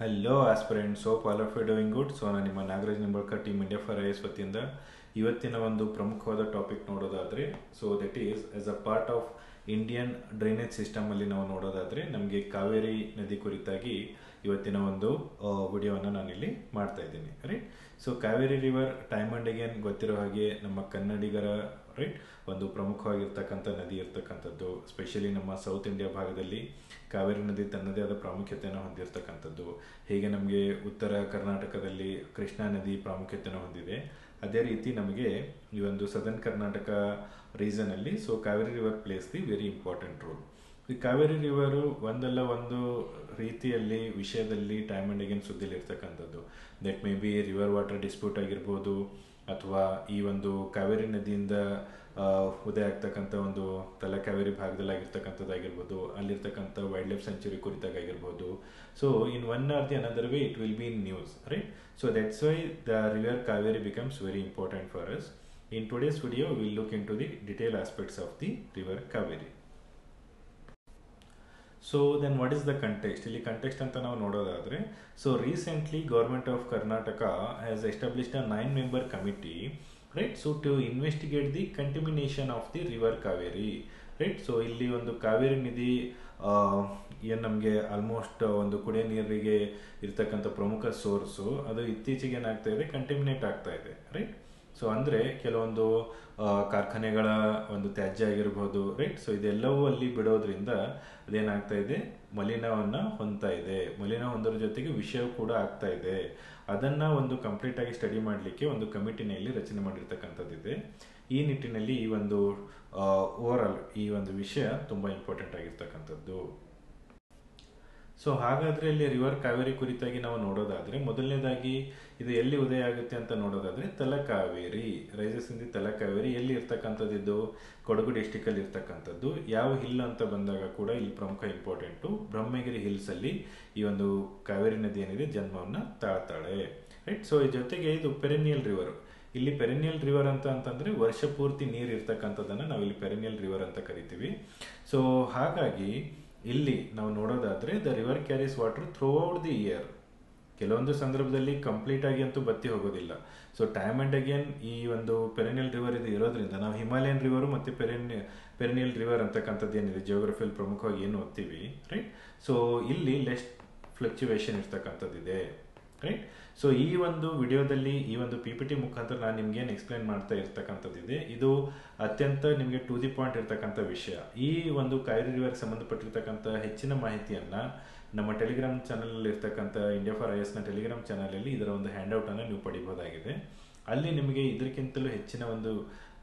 Hello aspirants, hope all of you doing good. So ನಾನು ನಿಮ್ಮ Nagaraj Nimbalkar, team India for IAS ವತಿಯಿಂದ ಇವತ್ತಿನ ಒಂದು ಪ್ರಮುಖವಾದ ಟಾಪಿಕ್ ನೋಡೋದಾದರೆ, so that is as a part of Indian drainage ಸಿಸ್ಟಮಲ್ಲಿ ನಾವು ನೋಡೋದಾದರೆ ನಮಗೆ ಕಾವೇರಿ ನದಿ ಕುರಿತಾಗಿ ಇವತ್ತಿನ ಒಂದು ವಿಡಿಯೋವನ್ನು ನಾನಿಲ್ಲಿ ಮಾಡ್ತಾ ಇದ್ದೀನಿ. Right. So Kaveri river time and again ಗೊತ್ತಿರೋ ಹಾಗೆ ನಮ್ಮ ಕನ್ನಡಿಗರ ರೈಟ್ ಒಂದು ಪ್ರಮುಖವಾಗಿರ್ತಕ್ಕಂಥ ನದಿ ಇರ್ತಕ್ಕಂಥದ್ದು. ಸ್ಪೆಷಲಿ ನಮ್ಮ ಸೌತ್ ಇಂಡಿಯಾ ಭಾಗದಲ್ಲಿ ಕಾವೇರಿ ನದಿ ತನ್ನದೇ ಆದ ಪ್ರಾಮುಖ್ಯತೆಯನ್ನು ಹೊಂದಿರತಕ್ಕಂಥದ್ದು. ಹೇಗೆ ನಮಗೆ ಉತ್ತರ ಕರ್ನಾಟಕದಲ್ಲಿ ಕೃಷ್ಣಾ ನದಿ ಪ್ರಾಮುಖ್ಯತೆಯನ್ನು ಹೊಂದಿದೆ, ಅದೇ ರೀತಿ ನಮಗೆ ಈ ಒಂದು ಸದರ್ನ್ ಕರ್ನಾಟಕ ರೀಸನಲ್ಲಿ so Kaveri river plays the very important role. ಈ ಕಾವೇರಿ ರಿವರು ಒಂದಲ್ಲ ಒಂದು ರೀತಿಯಲ್ಲಿ ವಿಷಯದಲ್ಲಿ ಟೈಮ್ ಆ್ಯಂಡ್ ಅಗೇನ್ ಸುದ್ದಿಲಿ ಇರ್ತಕ್ಕಂಥದ್ದು. That may be river water dispute ಆಗಿರ್ಬೋದು, ಅಥವಾ ಈ ಒಂದು ಕಾವೇರಿ ನದಿಯಿಂದ ಉದಯ ಆಗ್ತಕ್ಕಂಥ ಒಂದು ತಲಕಾವೇರಿ ಭಾಗದಲ್ಲಿ ಆಗಿರ್ತಕ್ಕಂಥದ್ದಾಗಿರ್ಬೋದು, ಅಲ್ಲಿರ್ತಕ್ಕಂಥ ವೈಲ್ಡ್ ಲೈಫ್ ಸೆಂಚುರಿ ಕುರಿತಾಗಿರ್ಬೋದು. So in one or the another way it will be in news, right? So that's why the river Kaveri becomes very important for us. In today's video, we will look into the detailed aspects of the river Kaveri. So then what is the context? ಇಲ್ಲಿ context ಅಂತ ನಾವು ನೋಡೋದಾದ್ರೆ, so recently government of Karnataka has established a 9-member committee, right? So to investigate the contamination of the river Kaveri, right? So ಇಲ್ಲಿ ಒಂದು ಕಾವೇರಿ ನದಿ ಏನು ನಮಗೆ almost ಒಂದು ಕುಡಿಯೋ ನೀರಿಗೆ ಇರ್ತಕ್ಕಂಥ ಪ್ರಮುಖ ಸೋರ್ಸು, ಅದು ಇತ್ತೀಚೆಗೆ ಏನಾಗ್ತಾ ಇದೆ, ಕಂಟಿಮಿನೇಟ್ ಆಗ್ತಾ ಇದೆ, ರೈಟ್? ಸೊ ಅಂದರೆ ಕೆಲವೊಂದು ಕಾರ್ಖಾನೆಗಳ ಒಂದು ತ್ಯಾಜ್ಯ ಆಗಿರ್ಬೋದು, ರೈಟ್? ಸೊ ಇದೆಲ್ಲವೂ ಅಲ್ಲಿ ಬಿಡೋದ್ರಿಂದ ಅದೇನಾಗ್ತಾ ಇದೆ, ಮಲಿನವನ್ನು ಹೊಂದ್ತಾ ಇದೆ. ಮಲಿನ ಹೊಂದೋದ್ರ ಜೊತೆಗೆ ವಿಷಯವೂ ಕೂಡ ಆಗ್ತಾ ಇದೆ. ಅದನ್ನು ಒಂದು ಕಂಪ್ಲೀಟ್ ಆಗಿ ಸ್ಟಡಿ ಮಾಡಲಿಕ್ಕೆ ಒಂದು ಕಮಿಟಿನಲ್ಲಿ ರಚನೆ ಮಾಡಿರ್ತಕ್ಕಂಥದ್ದಿದೆ. ಈ ನಿಟ್ಟಿನಲ್ಲಿ ಈ ಒಂದು ಓವರಾಲ್ ಈ ಒಂದು ವಿಷಯ ತುಂಬ ಇಂಪಾರ್ಟೆಂಟ್ ಆಗಿರ್ತಕ್ಕಂಥದ್ದು. ಸೊ ಹಾಗಾದರೆ ಇಲ್ಲಿ ರಿವರ್ ಕಾವೇರಿ ಕುರಿತಾಗಿ ನಾವು ನೋಡೋದಾದರೆ, ಮೊದಲನೇದಾಗಿ ಇದು ಎಲ್ಲಿ ಉದಯ ಆಗುತ್ತೆ ಅಂತ ನೋಡೋದಾದರೆ, Talakaveri rises in the Talakaveri ಎಲ್ಲಿ ಇರ್ತಕ್ಕಂಥದ್ದು? ಇದು ಕೊಡಗು ಡಿಸ್ಟಿಕಲ್ಲಿ ಇರ್ತಕ್ಕಂಥದ್ದು. ಯಾವ ಹಿಲ್ ಅಂತ ಬಂದಾಗ ಕೂಡ ಇಲ್ಲಿ ಪ್ರಮುಖ ಇಂಪಾರ್ಟೆಂಟು, ಬ್ರಹ್ಮಗಿರಿ ಹಿಲ್ಸಲ್ಲಿ ಈ ಒಂದು ಕಾವೇರಿ ನದಿ ಏನಿದೆ ಜನ್ಮವನ್ನು ತಾಳ್ತಾಳೆ, ರೈಟ್? ಸೊ ಈ ಜೊತೆಗೆ ಇದು ಪೆರೆನಿಯಲ್ ರಿವರ್. ಇಲ್ಲಿ ಪೆರೆನಿಯಲ್ ರಿವರ್ ಅಂತಂದ್ರೆ ವರ್ಷ ಪೂರ್ತಿ ನೀರು ಇರ್ತಕ್ಕಂಥದ್ದನ್ನು ನಾವು ಇಲ್ಲಿ ಪೆರೆನಿಯಲ್ ರಿವರ್ ಅಂತ ಕರಿತೀವಿ. ಸೊ ಹಾಗಾಗಿ ಇಲ್ಲಿ ನಾವು ನೋಡೋದಾದ್ರೆ the river carries water through out the year. ಕೆಲವೊಂದು ಸಂದರ್ಭದಲ್ಲಿ ಕಂಪ್ಲೀಟ್ ಆಗಿ ಅಂತೂ ಬತ್ತಿ ಹೋಗೋದಿಲ್ಲ. ಸೊ ಟೈಮ್ ಅಂಡ್ ಅಗೇನ್ ಈ ಒಂದು ಪೆರೆನಿಯಲ್ ರಿವರ್ ಇದು ಇರೋದ್ರಿಂದ ನಾವು ಹಿಮಾಲಯನ್ ರಿವರು ಮತ್ತು ಪೆರೆನಿಯಲ್ ರಿವರ್ ಅಂತಕ್ಕಂಥದ್ದು ಏನಿದೆ ಜಿಯೋಗ್ರಫಿಯಲ್ಲಿ ಪ್ರಮುಖವಾಗಿ ಏನು ಓದ್ತೀವಿ, ರೈಟ್? ಸೊ ಇಲ್ಲಿ ಲೆಸ್ ಫ್ಲಕ್ಚುವೇಷನ್ ಇರ್ತಕ್ಕಂಥದ್ದಿದೆ, ರೈಟ್? ಸೊ ಈ ಒಂದು ವಿಡಿಯೋದಲ್ಲಿ ಈ ಒಂದು PPT ಮುಖಾಂತರ ನಾನು ನಿಮ್ಗೇನು ಎಕ್ಸ್ಪ್ಲೈನ್ ಮಾಡ್ತಾ ಇರ್ತಕ್ಕಂಥದ್ದಿದೆ, ಇದು ಅತ್ಯಂತ ನಿಮಗೆ ಟು ದಿ ಪಾಯಿಂಟ್ ಇರ್ತಕ್ಕಂಥ ವಿಷಯ. ಈ ಒಂದು ಕಾವೇರಿ ರಿವರ್ಗೆ ಸಂಬಂಧಪಟ್ಟಿರ್ತಕ್ಕಂಥ ಹೆಚ್ಚಿನ ಮಾಹಿತಿಯನ್ನು ನಮ್ಮ ಟೆಲಿಗ್ರಾಮ್ ಚಾನಲಲ್ಲಿ ಇರ್ತಕ್ಕಂಥ ಇಂಡಿಯಾ ಫಾರ್ ಐಎಸ್ನ ಟೆಲಿಗ್ರಾಮ್ ಚಾನಲಲ್ಲಿ ಇದರ ಒಂದು ಹ್ಯಾಂಡ್ಔಟನ್ನು ನೀವು ಪಡಿಬೋದಾಗಿದೆ. ಅಲ್ಲಿ ನಿಮಗೆ ಇದಕ್ಕಿಂತಲೂ ಹೆಚ್ಚಿನ ಒಂದು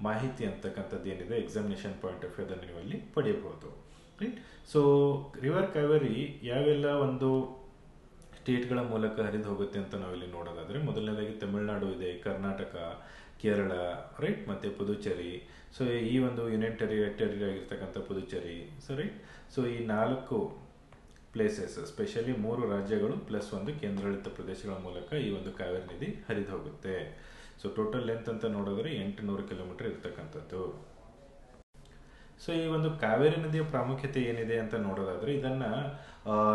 ಮಾಹಿತಿ ಅಂತಕ್ಕಂಥದ್ದು ಏನಿದೆ ಎಕ್ಸಾಮಿನೇಷನ್ ಪಾಯಿಂಟ್ ಆಫ್ ವ್ಯೂ ಅದನ್ನು ನೀವು ಅಲ್ಲಿ ಪಡೆಯಬಹುದು, ರೈಟ್? ಸೊ ರಿವರ್ ಕಾವೇರಿ ಯಾವೆಲ್ಲ ಒಂದು ಸ್ಟೇಟ್ಗಳ ಮೂಲಕ ಹರಿದು ಹೋಗುತ್ತೆ ಅಂತ ನಾವಿಲ್ಲಿ ನೋಡೋದಾದ್ರೆ, ಮೊದಲನೇದಾಗಿ ತಮಿಳುನಾಡು ಇದೆ, ಕರ್ನಾಟಕ, ಕೇರಳ, ರೈಟ್? ಮತ್ತೆ ಪುದುಚೇರಿ. ಸೊ ಈ ಒಂದು ಯೂನಿಯನ್ ಟೆರಿಟರಿ ಆಗಿರ್ತಕ್ಕಂಥ ಪುದುಚೇರಿ, ಸೊ ರೈಟ್? ಸೊ ಈ 4 ಪ್ಲೇಸಸ್, ಸ್ಪೆಷಲಿ 3 ರಾಜ್ಯಗಳು ಪ್ಲಸ್ ಒಂದು ಕೇಂದ್ರಾಡಳಿತ ಪ್ರದೇಶಗಳ ಮೂಲಕ ಈ ಒಂದು ಕಾವೇರಿ ನದಿ ಹರಿದು ಹೋಗುತ್ತೆ. ಸೊ ಟೋಟಲ್ ಲೆಂತ್ ಅಂತ ನೋಡಿದ್ರೆ 800 ಕಿಲೋಮೀಟರ್ ಇರ್ತಕ್ಕಂಥದ್ದು. ಸೊ ಈ ಒಂದು ಕಾವೇರಿ ನದಿಯ ಪ್ರಾಮುಖ್ಯತೆ ಏನಿದೆ ಅಂತ ನೋಡೋದಾದ್ರೆ, ಇದನ್ನ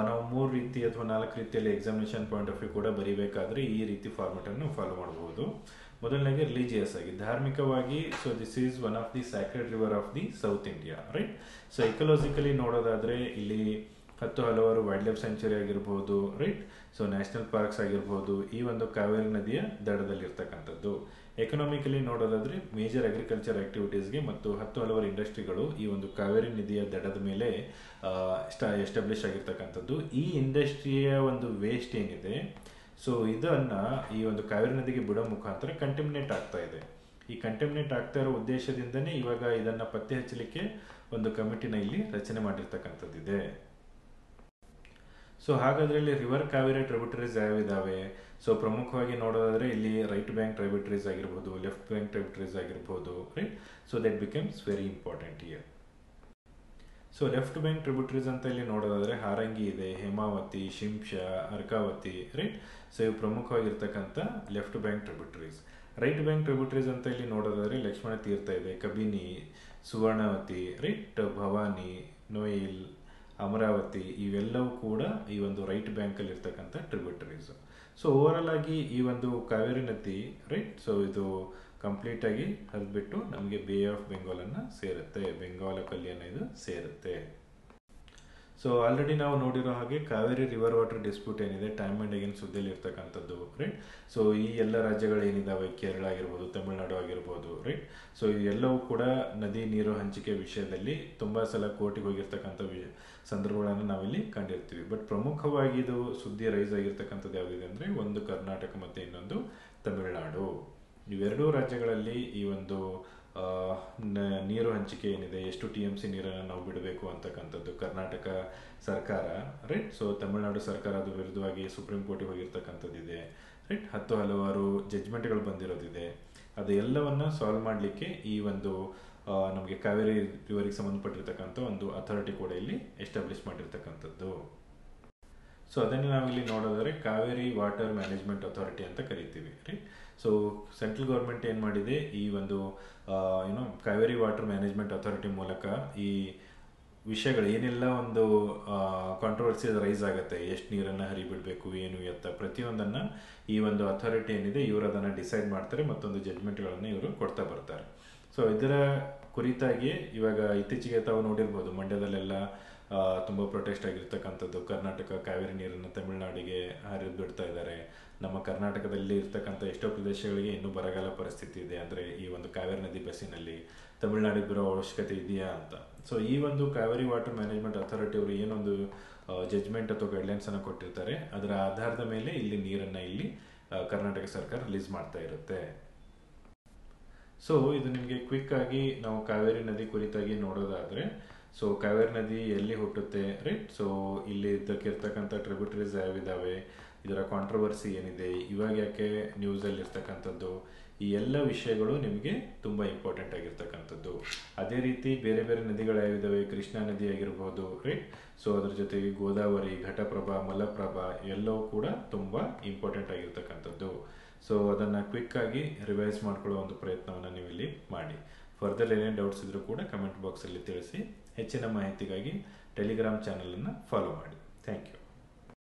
ನಾವು 3 ರೀತಿ ಅಥವಾ 4 ರೀತಿಯಲ್ಲಿ ಎಕ್ಸಾಮಿನೇಷನ್ ಪಾಯಿಂಟ್ ಆಫ್ ವ್ಯೂ ಕೂಡ ಬರೀಬೇಕಾದ್ರೆ ಈ ರೀತಿ ಫಾರ್ಮೆಟ್ ಅನ್ನು ಫಾಲೋ ಮಾಡಬಹುದು. ಮೊದಲನೇಗೆ ರಿಲಿಜಿಯಸ್ ಆಗಿ, ಧಾರ್ಮಿಕವಾಗಿ. So this is one of the sacred river of the south India, right? So ecologically ನೋಡೋದಾದ್ರೆ ಇಲ್ಲಿ ಹಲವಾರು ವೈಲ್ಡ್ ಲೈಫ್ ಸೆಂಚುರಿ ಆಗಿರ್ಬೋದು, ರೈಟ್? ಸೊ ನ್ಯಾಷನಲ್ ಪಾರ್ಕ್ಸ್ ಆಗಿರ್ಬೋದು ಈ ಒಂದು ಕಾವೇರಿ ನದಿಯ ದಡದಲ್ಲಿ ಇರ್ತಕ್ಕಂಥದ್ದು. ಎಕನಾಮಿಕಲಿ ನೋಡೋದಾದ್ರೆ ಮೇಜರ್ ಅಗ್ರಿಕಲ್ಚರ್ ಆಕ್ಟಿವಿಟೀಸ್ಗೆ ಮತ್ತು ಹಲವಾರು ಇಂಡಸ್ಟ್ರಿಗಳು ಈ ಒಂದು ಕಾವೇರಿ ನದಿಯ ದಡದ ಮೇಲೆ ಎಸ್ಟಾಬ್ಲಿಷ್ ಆಗಿರ್ತಕ್ಕಂಥದ್ದು. ಈ ಇಂಡಸ್ಟ್ರಿಯ ಒಂದು ವೇಸ್ಟ್ ಏನಿದೆ, ಸೊ ಇದನ್ನ ಈ ಒಂದು ಕಾವೇರಿ ನದಿಗೆ ಬಿಡೋ ಮುಖಾಂತರ ಕಂಟಿಮಿನೇಟ್ ಆಗ್ತಾ ಇದೆ. ಈ ಕಂಟಿಮಿನೇಟ್ ಆಗ್ತಾ ಇರೋ ಉದ್ದೇಶದಿಂದನೇ ಇವಾಗ ಇದನ್ನ ಪತ್ತೆ ಹಚ್ಚಲಿಕ್ಕೆ ಒಂದು ಕಮಿಟಿನ ಇಲ್ಲಿ ರಚನೆ ಮಾಡಿರ್ತಕ್ಕಂಥದ್ದಿದೆ. ಸೊ ಹಾಗಾದ್ರೆ ಇಲ್ಲಿ ರಿವರ್ ಕಾವೇರಿ ಟ್ರಿಬ್ಯೂಟರೀಸ್ ಯಾವಿದಾವೆ? ಸೊ ಪ್ರಮುಖವಾಗಿ ನೋಡೋದಾದ್ರೆ ಇಲ್ಲಿ ರೈಟ್ ಬ್ಯಾಂಕ್ ಟ್ರಿಬ್ಯೂಟರೀಸ್ ಆಗಿರ್ಬೋದು, ಲೆಫ್ಟ್ ಬ್ಯಾಂಕ್ ಟ್ರಿಬ್ಯೂಟರೀಸ್ ಆಗಿರ್ಬೋದು, right? So that becomes very important here. So left bank tributaries ಅಂತ ಇಲ್ಲಿ ನೋಡೋದಾದ್ರೆ ಹಾರಂಗಿ ಇದೆ, ಹೇಮಾವತಿ, ಶಿಂಷಾ, ಅರ್ಕಾವತಿ, ರೈಟ್? ಸೊ ಇವು ಪ್ರಮುಖವಾಗಿರ್ತಕ್ಕಂಥ left bank tributaries. Right bank tributaries ಅಂತ ಇಲ್ಲಿ ನೋಡೋದಾದ್ರೆ ಲಕ್ಷ್ಮಣ ತೀರ್ಥ ಇದೆ, ಕಬಿನಿ, ಸುವರ್ಣವತಿ, ರೈಟ್? ಭವಾನಿ, ನೋಯಿಲ್, ಅಮರಾವತಿ ಇವೆಲ್ಲವೂ ಕೂಡ ಈ ಒಂದು ರೈಟ್ ಬ್ಯಾಂಕಲ್ಲಿ ಇರ್ತಕ್ಕಂಥ ಟ್ರಿಬ್ಯೂಟರೀಸ್. ಸೊ ಓವರಾಲ್ ಆಗಿ ಈ ಒಂದು ಕಾವೇರಿ ನದಿ ರೈಟ್, ಸೊ ಇದು ಕಂಪ್ಲೀಟ್ ಆಗಿ ಹರಿದ್ಬಿಟ್ಟು ನಮಗೆ ಬೇ ಆಫ್ ಬೆಂಗಾಲನ್ನು ಸೇರುತ್ತೆ, ಬೆಂಗಾಲ ಕಲ್ಲಿಯನ್ನು ಇದು ಸೇರುತ್ತೆ. ಸೊ ಆಲ್ರೆಡಿ ನಾವು ನೋಡಿರೋ ಹಾಗೆ ಕಾವೇರಿ ರಿವರ್ ವಾಟರ್ ಡಿಸ್ಪ್ಯೂಟ್ ಏನಿದೆ ಟೈಮ್ ಆ್ಯಂಡ್ ಅಗೇನ್ ಸುದ್ದಿಯಲ್ಲಿ ಇರ್ತಕ್ಕಂಥದ್ದು ರೈಟ್. ಸೊ ಈ ಎಲ್ಲ ರಾಜ್ಯಗಳು ಏನಿದಾವೆ, ಕೇರಳ ಆಗಿರ್ಬೋದು, ತಮಿಳುನಾಡು ಆಗಿರ್ಬೋದು ರೈಟ್. ಸೊ ಇವೆಲ್ಲವೂ ಕೂಡ ನದಿ ನೀರು ಹಂಚಿಕೆ ವಿಷಯದಲ್ಲಿ ತುಂಬ ಸಲ ಕೋರ್ಟಿಗೆ ಹೋಗಿರ್ತಕ್ಕಂಥ ಸಂದರ್ಭಗಳನ್ನು ನಾವಿಲ್ಲಿ ಕಂಡಿರ್ತೀವಿ. ಬಟ್ ಪ್ರಮುಖವಾಗಿ ಇದು ಸುದ್ದಿ ರೈಸ್ ಆಗಿರ್ತಕ್ಕಂಥದ್ದು ಯಾವುದಿದೆ ಅಂದರೆ ಒಂದು ಕರ್ನಾಟಕ ಮತ್ತು ಇನ್ನೊಂದು ತಮಿಳುನಾಡು. ಇವೆರಡೂ ರಾಜ್ಯಗಳಲ್ಲಿ ಈ ಒಂದು ನೀರು ಹಂಚಿಕೆ ಏನಿದೆ, ಎಷ್ಟು TMC ನೀರನ್ನು ನಾವು ಬಿಡಬೇಕು ಅಂತಕ್ಕಂಥದ್ದು ಕರ್ನಾಟಕ ಸರ್ಕಾರ ರೈಟ್. ಸೊ ತಮಿಳುನಾಡು ಸರ್ಕಾರ ಅದು ವಿರುದ್ಧವಾಗಿ ಸುಪ್ರೀಂ ಕೋರ್ಟಿಗೆ ಹೋಗಿರ್ತಕ್ಕಂಥದ್ದಿದೆ ರೈಟ್. ಹಲವಾರು ಜಡ್ಜ್ಮೆಂಟ್ಗಳು ಬಂದಿರೋದಿದೆ. ಅದು ಎಲ್ಲವನ್ನ ಸಾಲ್ವ್ ಮಾಡಲಿಕ್ಕೆ ಈ ಒಂದು ನಮಗೆ ಕಾವೇರಿ ರಿವರಿಗೆ ಸಂಬಂಧಪಟ್ಟಿರ್ತಕ್ಕಂಥ ಒಂದು ಅಥಾರಿಟಿ ಕೂಡ ಇಲ್ಲಿ ಎಸ್ಟಾಬ್ಲಿಷ್ ಮಾಡಿರ್ತಕ್ಕಂಥದ್ದು. ಸೊ ಅದನ್ನು ನಾವಿಲ್ಲಿ ನೋಡೋದಾದ್ರೆ ಕಾವೇರಿ ವಾಟರ್ ಮ್ಯಾನೇಜ್ಮೆಂಟ್ ಅಥಾರಿಟಿ ಅಂತ ಕರಿತೀವಿ ರೈಟ್. ಸೊ ಸೆಂಟ್ರಲ್ ಗೌರ್ಮೆಂಟ್ ಏನು ಮಾಡಿದೆ, ಈ ಒಂದು ಕಾವೇರಿ ವಾಟರ್ ಮ್ಯಾನೇಜ್ಮೆಂಟ್ ಅಥಾರಿಟಿ ಮೂಲಕ ಈ ವಿಷಯಗಳು ಏನೆಲ್ಲ ಒಂದು ಕಾಂಟ್ರವರ್ಸಿ ರೈಸ್ ಆಗುತ್ತೆ, ಎಷ್ಟು ನೀರನ್ನು ಹರಿಬಿಡಬೇಕು ಏನು ಎತ್ತ ಪ್ರತಿಯೊಂದನ್ನು ಈ ಒಂದು ಅಥಾರಿಟಿ ಏನಿದೆ ಇವರು ಅದನ್ನು ಡಿಸೈಡ್ ಮಾಡ್ತಾರೆ, ಮತ್ತೊಂದು ಜಡ್ಜ್ಮೆಂಟ್ಗಳನ್ನು ಇವರು ಕೊಡ್ತಾ ಬರ್ತಾರೆ. ಸೊ ಇದರ ಕುರಿತಾಗಿ ಇವಾಗ ಇತ್ತೀಚೆಗೆ ತಾವು ನೋಡಿರ್ಬೋದು, ಮಂಡ್ಯದಲ್ಲೆಲ್ಲ ತುಂಬ ಪ್ರೊಟೆಸ್ಟ್ ಆಗಿರ್ತಕ್ಕಂಥದ್ದು. ಕರ್ನಾಟಕ ಕಾವೇರಿ ನೀರನ್ನು ತಮಿಳುನಾಡಿಗೆ ಹರಿದು ಬಿಡ್ತಾ ಇದ್ದಾರೆ. ನಮ್ಮ ಕರ್ನಾಟಕದಲ್ಲಿ ಇರ್ತಕ್ಕಂಥ ಎಷ್ಟೋ ಪ್ರದೇಶಗಳಿಗೆ ಇನ್ನೂ ಬರಗಾಲ ಪರಿಸ್ಥಿತಿ ಇದೆ, ಅಂದರೆ ಈ ಒಂದು ಕಾವೇರಿ ನದಿ ಬಸ್ಸಿನಲ್ಲಿ ತಮಿಳುನಾಡಿಗೆ ಬರೋ ಅವಶ್ಯಕತೆ ಇದೆಯಾ ಅಂತ. ಸೊ ಈ ಒಂದು ಕಾವೇರಿ ವಾಟರ್ ಮ್ಯಾನೇಜ್ಮೆಂಟ್ ಅಥಾರಿಟಿ ಅವರು ಏನೊಂದು ಜಡ್ಜ್ಮೆಂಟ್ ಅಥವಾ ಗೈಡ್ಲೈನ್ಸನ್ನು ಕೊಟ್ಟಿರ್ತಾರೆ, ಅದರ ಆಧಾರದ ಮೇಲೆ ಇಲ್ಲಿ ನೀರನ್ನು ಇಲ್ಲಿ ಕರ್ನಾಟಕ ಸರ್ಕಾರ ರಿಲೀಸ್ ಮಾಡ್ತಾ ಇರುತ್ತೆ. ಸೊ ಇದು ನಿಮಗೆ ಕ್ವಿಕ್ ಆಗಿ ನಾವು ಕಾವೇರಿ ನದಿ ಕುರಿತಾಗಿ ನೋಡೋದಾದ್ರೆ, ಸೊ ಕಾವೇರಿ ನದಿ ಎಲ್ಲಿ ಹುಟ್ಟುತ್ತೆ ರೈಟ್. ಸೊ ಇಲ್ಲಿ ಇದಕ್ಕಿರ್ತಕ್ಕಂಥ ಟ್ರಿಬ್ಯೂಟರೀಸ್ ಯಾವಿದಾವೆ, ಇದರ ಕಾಂಟ್ರವರ್ಸಿ ಏನಿದೆ, ಇವಾಗ ಯಾಕೆ ನ್ಯೂಸಲ್ಲಿ ಇರ್ತಕ್ಕಂಥದ್ದು, ಈ ಎಲ್ಲ ವಿಷಯಗಳು ನಿಮಗೆ ತುಂಬ ಇಂಪಾರ್ಟೆಂಟ್ ಆಗಿರ್ತಕ್ಕಂಥದ್ದು. ಅದೇ ರೀತಿ ಬೇರೆ ಬೇರೆ ನದಿಗಳು ಯಾವಿದಾವೆ, ಕೃಷ್ಣಾ ನದಿ ಆಗಿರ್ಬೋದು ರೈಟ್. ಸೊ ಅದ್ರ ಜೊತೆಗೆ ಗೋದಾವರಿ, ಘಟಪ್ರಭಾ, ಮಲಪ್ರಭಾ ಎಲ್ಲವೂ ಕೂಡ ತುಂಬ ಇಂಪಾರ್ಟೆಂಟ್ ಆಗಿರ್ತಕ್ಕಂಥದ್ದು. ಸೊ ಅದನ್ನು ಕ್ವಿಕ್ ಆಗಿ ರಿವೈಸ್ ಮಾಡ್ಕೊಳ್ಳೋ ಒಂದು ಪ್ರಯತ್ನವನ್ನು ನೀವು ಇಲ್ಲಿ ಮಾಡಿ. ಫರ್ದರ್ ಏನೇನು ಡೌಟ್ಸ್ ಇದ್ರೂ ಕೂಡ ಕಮೆಂಟ್ ಬಾಕ್ಸಲ್ಲಿ ತಿಳಿಸಿ. ಹೆಚ್ಚಿನ ಮಾಹಿತಿಗಾಗಿ ಟೆಲಿಗ್ರಾಮ್ ಚಾನಲನ್ನು ಫಾಲೋ ಮಾಡಿ. Thank you.